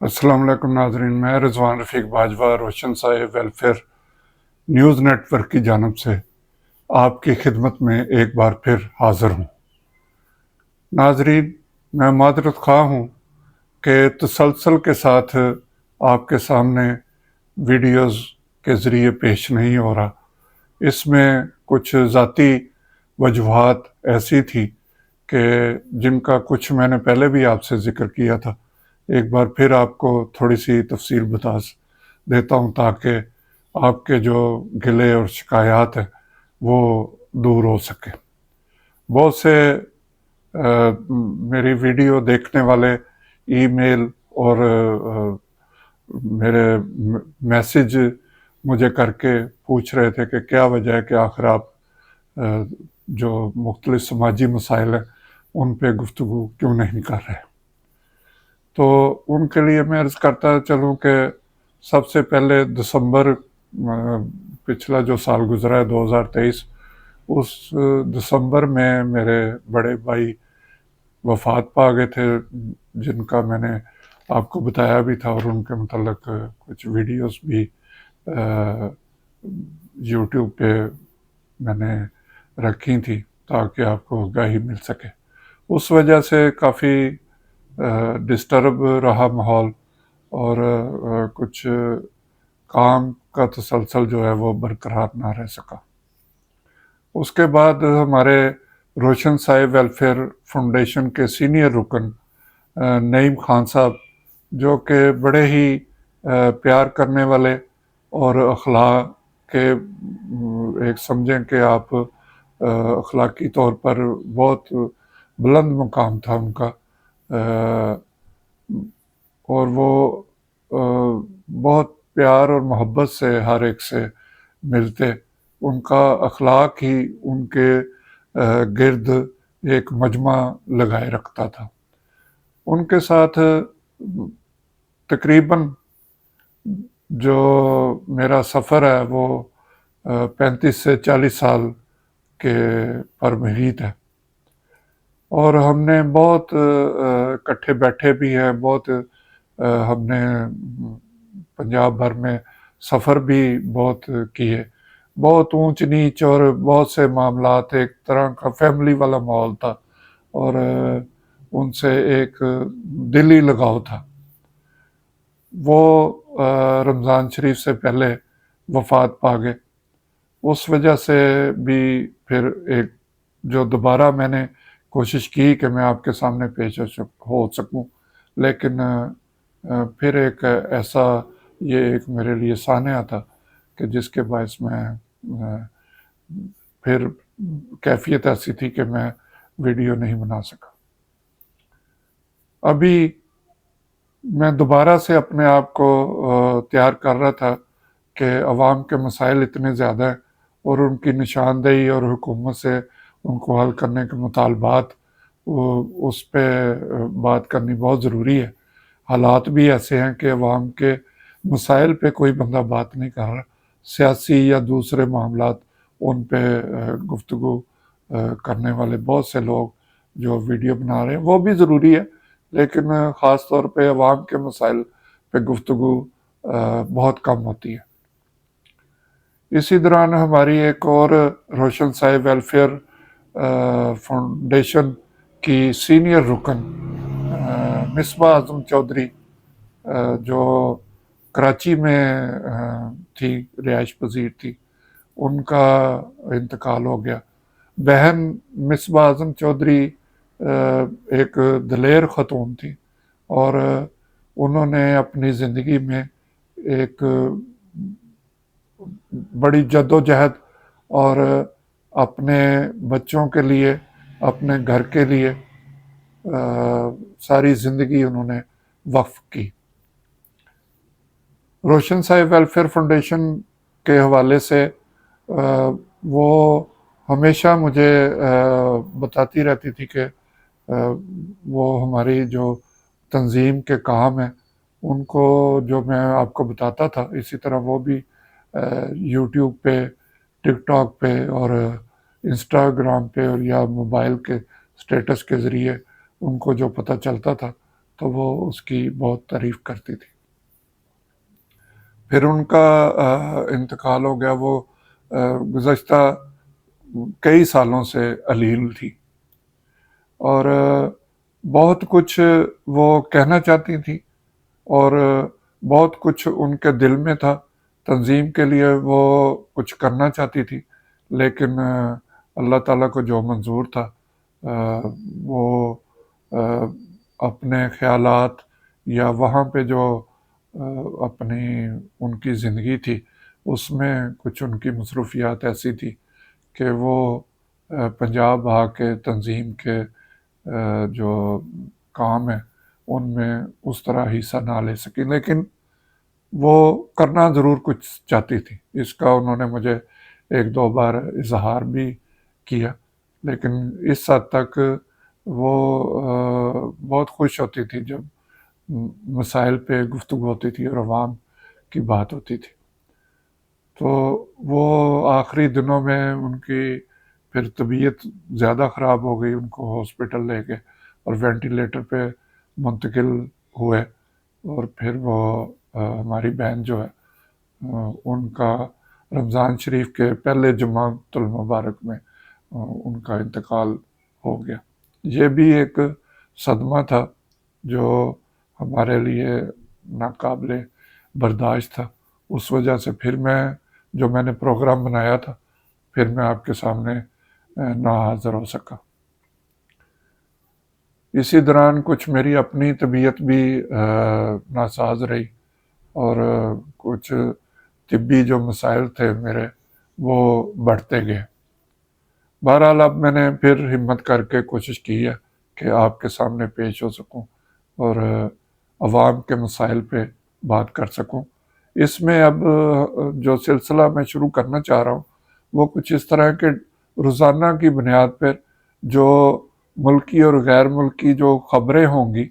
السلام علیکم ناظرین، میں رضوان رفیق باجوہ روشن سائے ویلفیئر نیوز نیٹ ورک کی جانب سے آپ کی خدمت میں ایک بار پھر حاضر ہوں۔ ناظرین، میں معذرت خواہ ہوں کہ تسلسل کے ساتھ آپ کے سامنے ویڈیوز کے ذریعے پیش نہیں ہو رہا۔ اس میں کچھ ذاتی وجوہات ایسی تھی کہ جن کا کچھ میں نے پہلے بھی آپ سے ذکر کیا تھا۔ ایک بار پھر آپ کو تھوڑی سی تفصیل بتا دیتا ہوں تاکہ آپ کے جو گلے اور شکایات ہیں وہ دور ہو سکے۔ بہت سے میری ویڈیو دیکھنے والے ای میل اور میرے میسج مجھے کر کے پوچھ رہے تھے کہ کیا وجہ ہے کہ آخر آپ جو مختلف سماجی مسائل ہیں ان پہ گفتگو کیوں نہیں کر رہے۔ تو ان کے لیے میں عرض کرتا چلوں کہ سب سے پہلے دسمبر پچھلا جو سال گزرا ہے 2023، اس دسمبر میں میرے بڑے بھائی وفات پا گئے تھے، جن کا میں نے آپ کو بتایا بھی تھا، اور ان کے متعلق کچھ ویڈیوز بھی یوٹیوب پہ میں نے رکھی تھی تاکہ آپ کو آگاہی مل سکے۔ اس وجہ سے کافی ڈسٹرب رہا ماحول، اور کچھ کام کا تسلسل جو ہے وہ برقرار نہ رہ سکا۔ اس کے بعد ہمارے روشن سائے ویلفیئر فاؤنڈیشن کے سینئر رکن نعیم خان صاحب، جو کہ بڑے ہی پیار کرنے والے اور اخلاق کے ایک سمجھیں کہ آپ اخلاقی طور پر بہت بلند مقام تھا ان کا، اور وہ بہت پیار اور محبت سے ہر ایک سے ملتے۔ ان کا اخلاق ہی ان کے گرد ایک مجمع لگائے رکھتا تھا۔ ان کے ساتھ تقریباً جو میرا سفر ہے وہ 35 سے 40 سال کے پر محیط ہے، اور ہم نے بہت اکٹھے بیٹھے بھی ہیں، بہت ہم نے پنجاب بھر میں سفر بھی بہت کیے، بہت اونچ نیچ اور بہت سے معاملات، ایک طرح کا فیملی والا ماحول تھا، اور ان سے ایک دلی لگاؤ تھا۔ وہ رمضان شریف سے پہلے وفات پا گئے۔ اس وجہ سے بھی پھر ایک جو دوبارہ میں نے کوشش کی کہ میں آپ کے سامنے پیش ہو سکوں، لیکن پھر ایک ایسا یہ ایک میرے لیے سانحہ تھا کہ جس کے باعث میں پھر کیفیت ایسی تھی کہ میں ویڈیو نہیں بنا سکا۔ ابھی میں دوبارہ سے اپنے آپ کو تیار کر رہا تھا کہ عوام کے مسائل اتنے زیادہ ہیں اور ان کی نشاندہی اور حکومت سے ان کو حل کرنے کے مطالبات، اس پہ بات کرنی بہت ضروری ہے۔ حالات بھی ایسے ہیں کہ عوام کے مسائل پہ کوئی بندہ بات نہیں کر رہا، سیاسی یا دوسرے معاملات ان پہ گفتگو کرنے والے بہت سے لوگ جو ویڈیو بنا رہے ہیں، وہ بھی ضروری ہے، لیکن خاص طور پہ عوام کے مسائل پہ گفتگو بہت کم ہوتی ہے۔ اسی دوران ہماری ایک اور روشن سائے ویلفیئر فاؤنڈیشن کی سینئر رکن مصباح اعظم چودھری، جو کراچی میں تھی، رہائش پذیر تھی، ان کا انتقال ہو گیا۔ بہن مصباح اعظم چودھری ایک دلیر خاتون تھی، اور انہوں نے اپنی زندگی میں ایک بڑی جد و جہد اور اپنے بچوں کے لیے، اپنے گھر کے لیے ساری زندگی انہوں نے وقف کی۔ روشن سائے ویلفیئر فاؤنڈیشن کے حوالے سے وہ ہمیشہ مجھے بتاتی رہتی تھی کہ وہ ہماری جو تنظیم کے کام ہیں ان کو جو میں آپ کو بتاتا تھا، اسی طرح وہ بھی یوٹیوب پہ، ٹک ٹاک پہ اور انسٹاگرام پہ اور یا موبائل کے سٹیٹس کے ذریعے ان کو جو پتہ چلتا تھا تو وہ اس کی بہت تعریف کرتی تھی۔ پھر ان کا انتقال ہو گیا۔ وہ گزشتہ کئی سالوں سے علیل تھی، اور بہت کچھ وہ کہنا چاہتی تھی، اور بہت کچھ ان کے دل میں تھا۔ تنظیم کے لیے وہ کچھ کرنا چاہتی تھی، لیکن اللہ تعالیٰ کو جو منظور تھا وہ اپنے خیالات یا وہاں پہ جو اپنی ان کی زندگی تھی اس میں کچھ ان کی مصروفیات ایسی تھی کہ وہ پنجاب آ کے تنظیم کے جو کام ہے ان میں اس طرح حصہ نہ لے سکی، لیکن وہ کرنا ضرور کچھ چاہتی تھی۔ اس کا انہوں نے مجھے ایک دو بار اظہار بھی کیا، لیکن اس حد تک وہ بہت خوش ہوتی تھی جب مسائل پہ گفتگو ہوتی تھی اور عوام کی بات ہوتی تھی۔ تو وہ آخری دنوں میں ان کی پھر طبیعت زیادہ خراب ہو گئی، ان کو ہاسپٹل لے گئے اور وینٹیلیٹر پہ منتقل ہوئے، اور پھر وہ ہماری بہن جو ہے ان کا رمضان شریف کے پہلے جمعۃ المبارک میں ان کا انتقال ہو گیا۔ یہ بھی ایک صدمہ تھا جو ہمارے لیے ناقابل برداشت تھا۔ اس وجہ سے پھر میں نے پروگرام بنایا تھا، پھر میں آپ کے سامنے نہ حاضر ہو سکا۔ اسی دوران کچھ میری اپنی طبیعت بھی ناساز رہی، اور کچھ طبی جو مسائل تھے میرے وہ بڑھتے گئے۔ بہرحال اب میں نے پھر ہمت کر کے کوشش کی ہے کہ آپ کے سامنے پیش ہو سکوں اور عوام کے مسائل پہ بات کر سکوں۔ اس میں اب جو سلسلہ میں شروع کرنا چاہ رہا ہوں وہ کچھ اس طرح کے روزانہ کی بنیاد پر جو ملکی اور غیر ملکی جو خبریں ہوں گی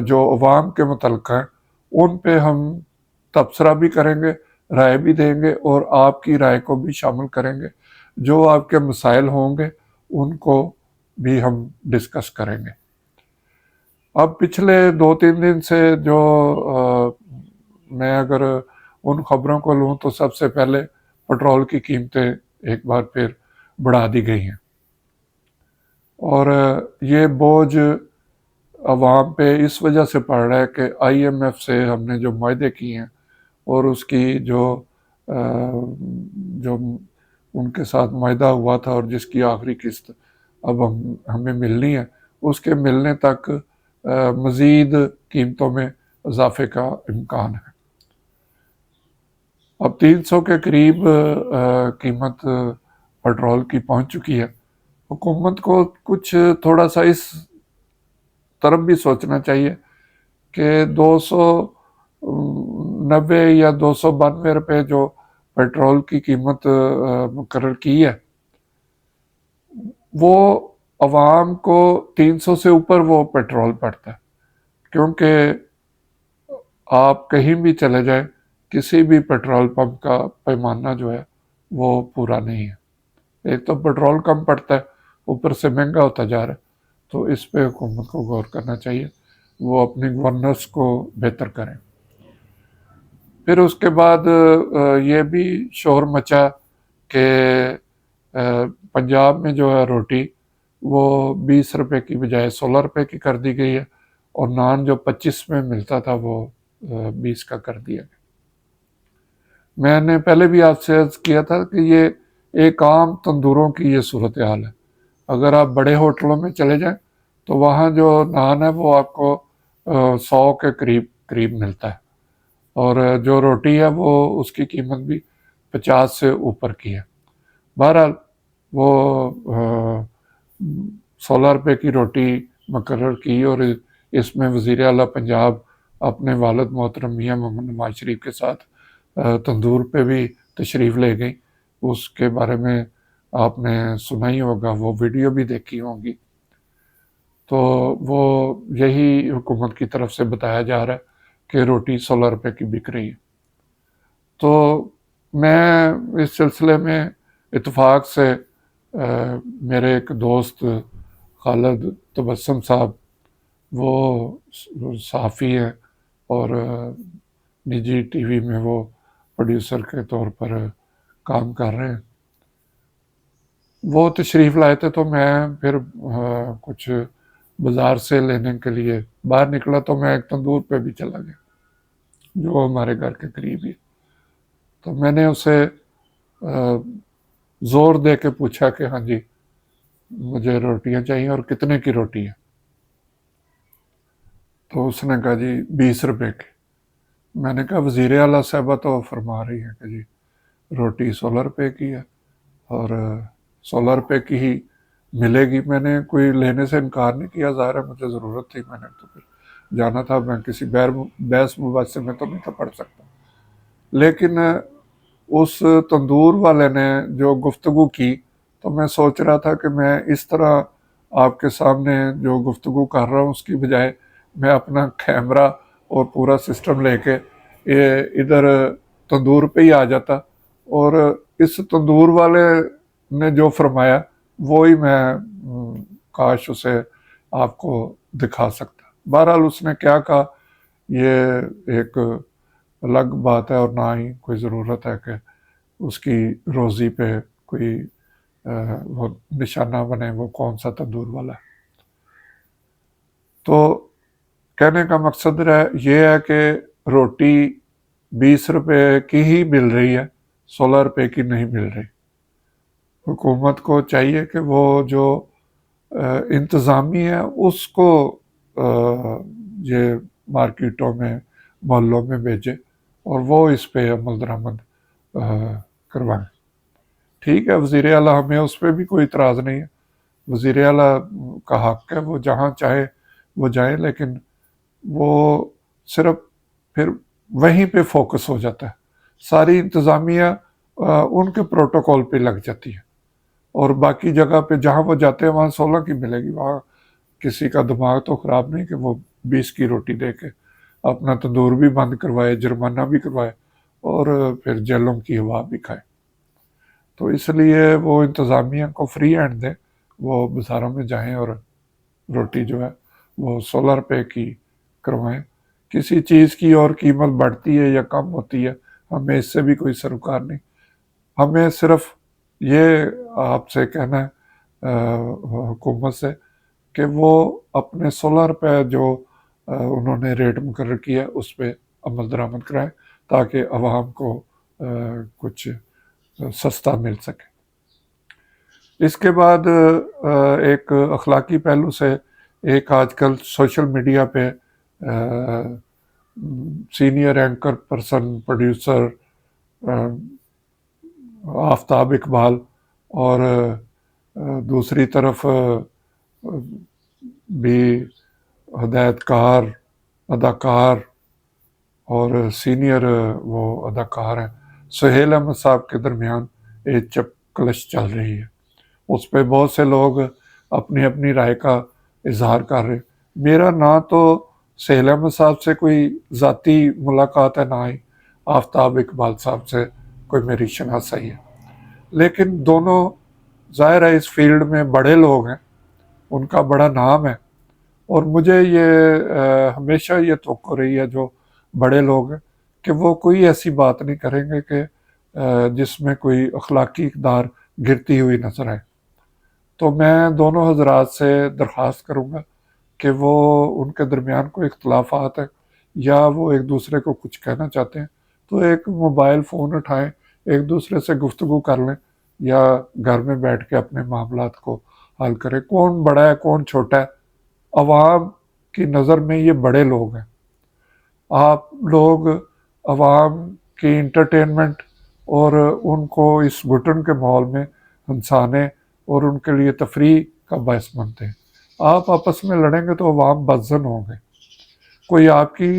جو عوام کے متعلق ہیں ان پہ ہم تبصرہ بھی کریں گے، رائے بھی دیں گے، اور آپ کی رائے کو بھی شامل کریں گے۔ جو آپ کے مسائل ہوں گے ان کو بھی ہم ڈسکس کریں گے۔ اب پچھلے 2-3 دن سے جو میں اگر ان خبروں کو لوں تو سب سے پہلے پٹرول کی قیمتیں ایک بار پھر بڑھا دی گئی ہیں، اور یہ بوجھ عوام پہ اس وجہ سے پڑ رہا ہے کہ آئی ایم ایف سے ہم نے جو معاہدے کیے ہیں اور اس کی جو ان کے ساتھ معاہدہ ہوا تھا اور جس کی آخری قسط اب ہمیں ملنی ہے، اس کے ملنے تک مزید قیمتوں میں اضافے کا امکان ہے۔ اب 300 کے قریب قیمت پٹرول کی پہنچ چکی ہے۔ حکومت کو کچھ تھوڑا سا اس طرف بھی سوچنا چاہیے کہ 290 یا 292 روپے جو پیٹرول کی قیمت مقرر کی ہے وہ عوام کو 300 سے اوپر وہ پیٹرول پڑتا ہے، کیونکہ آپ کہیں بھی چلے جائیں کسی بھی پیٹرول پمپ کا پیمانہ جو ہے وہ پورا نہیں ہے۔ ایک تو پیٹرول کم پڑتا ہے، اوپر سے مہنگا ہوتا جا رہا ہے، تو اس پہ حکومت کو غور کرنا چاہیے، وہ اپنی گورننس کو بہتر کریں۔ پھر اس کے بعد یہ بھی شور مچا کہ پنجاب میں جو ہے روٹی وہ 20 روپے کی بجائے 16 روپے کی کر دی گئی ہے، اور نان جو 25 میں ملتا تھا وہ 20 کا کر دیا گیا۔ میں نے پہلے بھی آپ سے عرض کیا تھا کہ یہ ایک عام تندوروں کی یہ صورتحال ہے۔ اگر آپ بڑے ہوٹلوں میں چلے جائیں تو وہاں جو نان ہے وہ آپ کو 100 کے قریب ملتا ہے، اور جو روٹی ہے وہ اس کی قیمت بھی 50 سے اوپر کی ہے۔ بہرحال وہ 16 روپے کی روٹی مقرر کی، اور اس میں وزیر اعلیٰ پنجاب اپنے والد محترم میاں محمد نواز شریف کے ساتھ تندور پہ بھی تشریف لے گئی۔ اس کے بارے میں آپ نے سنا ہی ہوگا، وہ ویڈیو بھی دیکھی ہوگی۔ تو وہ یہی حکومت کی طرف سے بتایا جا رہا ہے کہ روٹی 16 روپے کی بک رہی ہے۔ تو میں اس سلسلے میں اتفاق سے میرے ایک دوست خالد تبسم صاحب وہ صحافی ہیں اور نجی ٹی وی میں وہ پروڈیوسر کے طور پر کام کر رہے ہیں. وہ تشریف لائے تھے تو میں پھر کچھ بازار سے لینے کے لیے باہر نکلا تو میں ایک تندور پہ بھی چلا گیا جو ہمارے گھر کے قریب ہی. تو میں نے اسے زور دے کے پوچھا کہ ہاں جی مجھے روٹیاں چاہیے اور کتنے کی روٹی ہے. تو اس نے کہا جی 20 روپے کی. میں نے کہا وزیر اعلیٰ صاحبہ تو فرما رہی ہے کہ جی روٹی 16 روپے کی ہے اور 16 روپے کی ہی ملے گی. میں نے کوئی لینے سے انکار نہیں کیا، ظاہر ہے مجھے ضرورت تھی، میں نے تو پھر جانا تھا، میں کسی بحث مباحثے میں تو نہیں تھا پڑھ سکتا. لیکن اس تندور والے نے جو گفتگو کی تو میں سوچ رہا تھا کہ میں اس طرح آپ کے سامنے جو گفتگو کر رہا ہوں اس کی بجائے میں اپنا کیمرہ اور پورا سسٹم لے کے ادھر تندور پہ ہی آ جاتا اور اس تندور والے نے جو فرمایا وہی میں کاش اسے آپ کو دکھا سکتا. بہرحال اس نے کیا کہا یہ ایک الگ بات ہے اور نہ ہی کوئی ضرورت ہے کہ اس کی روزی پہ کوئی وہ نشانہ بنے وہ کون سا تندور والا ہے. تو کہنے کا مقصد یہ ہے کہ روٹی 20 روپے کی ہی مل رہی ہے، 16 روپے کی نہیں مل رہی. حکومت کو چاہیے کہ وہ جو انتظامی ہے اس کو یہ مارکیٹوں میں محلوں میں بھیجے اور وہ اس پہ عمل درآمد کروائیں. ٹھیک ہے وزیر اعلیٰ، ہمیں اس پہ بھی کوئی اعتراض نہیں ہے، وزیر اعلیٰ کا حق ہے وہ جہاں چاہے وہ جائیں، لیکن وہ صرف پھر وہیں پہ فوکس ہو جاتا ہے. ساری انتظامیہ ان کے پروٹوکول پہ لگ جاتی ہے اور باقی جگہ پہ جہاں وہ جاتے ہیں وہاں 16 کی ملے گی. وہاں کسی کا دماغ تو خراب نہیں کہ وہ 20 کی روٹی دے کے اپنا تندور بھی بند کروائے، جرمانہ بھی کروائے اور پھر جیلوں کی ہوا بھی کھائے. تو اس لیے وہ انتظامیہ کو فری ہینڈ دیں، وہ بازاروں میں جائیں اور روٹی جو ہے وہ 16 روپے کی کروائیں. کسی چیز کی اور قیمت بڑھتی ہے یا کم ہوتی ہے ہمیں اس سے بھی کوئی سروکار نہیں. ہمیں صرف یہ آپ سے کہنا ہے حکومت سے کہ وہ اپنے 16 روپے جو انہوں نے ریٹ مقرر کیا اس پہ عمل درآمد کرائیں تاکہ عوام کو کچھ سستا مل سکے. اس کے بعد ایک اخلاقی پہلو سے ایک آج کل سوشل میڈیا پہ سینئر اینکر پرسن پروڈیوسر آفتاب اقبال اور دوسری طرف بھی ہدایت کار اداکار اور سینئر وہ اداکار ہیں سہیل احمد صاحب کے درمیان ایک چپکلش چل رہی ہے. اس پہ بہت سے لوگ اپنی اپنی رائے کا اظہار کر رہے. میرا نہ تو سہیل احمد صاحب سے کوئی ذاتی ملاقات ہے، نہ ہی آفتاب اقبال صاحب سے کوئی میری شناسائی ہے، لیکن دونوں ظاہر ہے اس فیلڈ میں بڑے لوگ ہیں، ان کا بڑا نام ہے اور مجھے یہ ہمیشہ یہ توقع رہی ہے جو بڑے لوگ ہیں کہ وہ کوئی ایسی بات نہیں کریں گے کہ جس میں کوئی اخلاقی اقدار گرتی ہوئی نظر آئے. تو میں دونوں حضرات سے درخواست کروں گا کہ وہ ان کے درمیان کوئی اختلافات ہیں یا وہ ایک دوسرے کو کچھ کہنا چاہتے ہیں تو ایک موبائل فون اٹھائیں، ایک دوسرے سے گفتگو کر لیں یا گھر میں بیٹھ کے اپنے معاملات کو حل کریں. کون بڑا ہے کون چھوٹا ہے، عوام کی نظر میں یہ بڑے لوگ ہیں. آپ لوگ عوام کی انٹرٹینمنٹ اور ان کو اس گھٹن کے ماحول میں ہنسانے اور ان کے لیے تفریح کا باعث بنتے ہیں. آپ آپس میں لڑیں گے تو عوام بدظن ہوں گے. کوئی آپ کی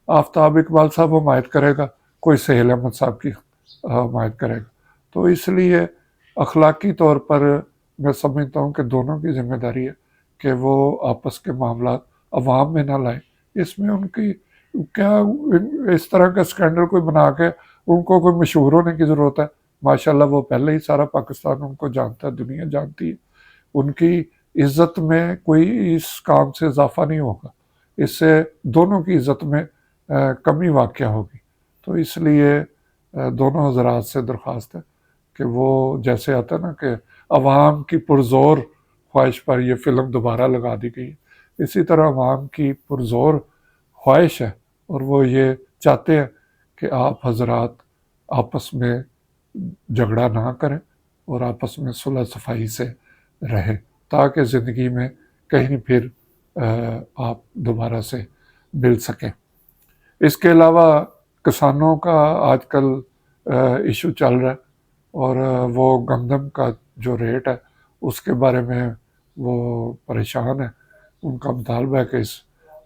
آفتاب اقبال صاحب حمایت کرے گا، کوئی سہیل احمد صاحب کی حمایت کرے گا. تو اس لیے اخلاقی طور پر میں سمجھتا ہوں کہ دونوں کی ذمہ داری ہے کہ وہ آپس کے معاملات عوام میں نہ لائیں. اس میں ان کی کیا اس طرح کا سکینڈل کوئی بنا کے ان کو کوئی مشہور ہونے کی ضرورت ہے. ماشاءاللہ وہ پہلے ہی سارا پاکستان ان کو جانتا ہے، دنیا جانتی ہے. ان کی عزت میں کوئی اس کام سے اضافہ نہیں ہوگا. اس سے دونوں کی عزت میں کمی واقع ہوگی. تو اس لیے دونوں حضرات سے درخواست ہے کہ وہ جیسے آتا ہے نا کہ عوام کی پرزور خواہش پر یہ فلم دوبارہ لگا دی گئی ہے، اسی طرح عوام کی پرزور خواہش ہے اور وہ یہ چاہتے ہیں کہ آپ حضرات آپس میں جھگڑا نہ کریں اور آپس میں صلح صفائی سے رہیں تاکہ زندگی میں کہیں پھر آپ دوبارہ سے مل سکیں. اس کے علاوہ کسانوں کا آج کل ایشو چل رہا ہے اور وہ گندم کا جو ریٹ ہے اس کے بارے میں وہ پریشان ہے. ان کا مطالبہ ہے کہ اس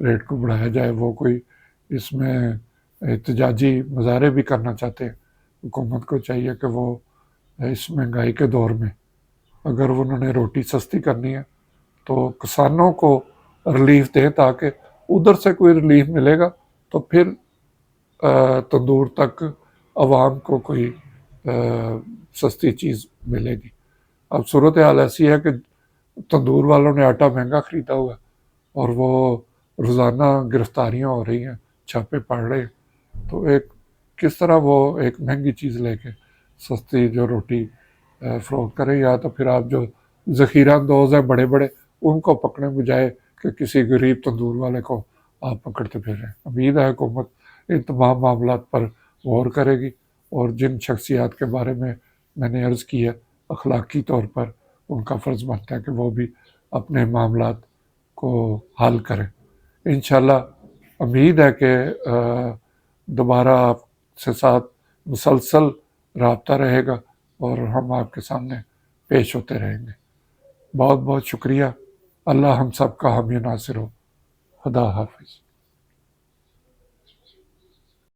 ریٹ کو بڑھایا جائے. وہ کوئی اس میں احتجاجی مظاہرے بھی کرنا چاہتے ہیں. حکومت کو چاہیے کہ وہ اس مہنگائی کے دور میں اگر انہوں نے روٹی سستی کرنی ہے تو کسانوں کو ریلیف دیں تاکہ ادھر سے کوئی ریلیف ملے گا تو پھر تندور تک عوام کو کوئی سستی چیز ملے گی. اب صورتحال ایسی ہے کہ تندور والوں نے آٹا مہنگا خریدا ہوا ہے اور وہ روزانہ گرفتاریاں ہو رہی ہیں، چھاپے پڑ رہے ہیں. تو کس طرح وہ ایک مہنگی چیز لے کے سستی جو روٹی فروخت کریں، یا تو پھر آپ جو ذخیرہ اندوز ہیں بڑے بڑے ان کو پکڑنے بجائے کہ کسی غریب تندور والے کو آپ پکڑتے پھر رہے ہیں. امید ہے حکومت ان تمام معاملات پر غور کرے گی اور جن شخصیات کے بارے میں نے عرض کی ہے اخلاقی طور پر ان کا فرض بنتا ہے کہ وہ بھی اپنے معاملات کو حل کریں. انشاءاللہ امید ہے کہ دوبارہ آپ سے ساتھ مسلسل رابطہ رہے گا اور ہم آپ کے سامنے پیش ہوتے رہیں گے. بہت بہت شکریہ. اللہ ہم سب کا حامی ناصر ہو. خدا حافظ.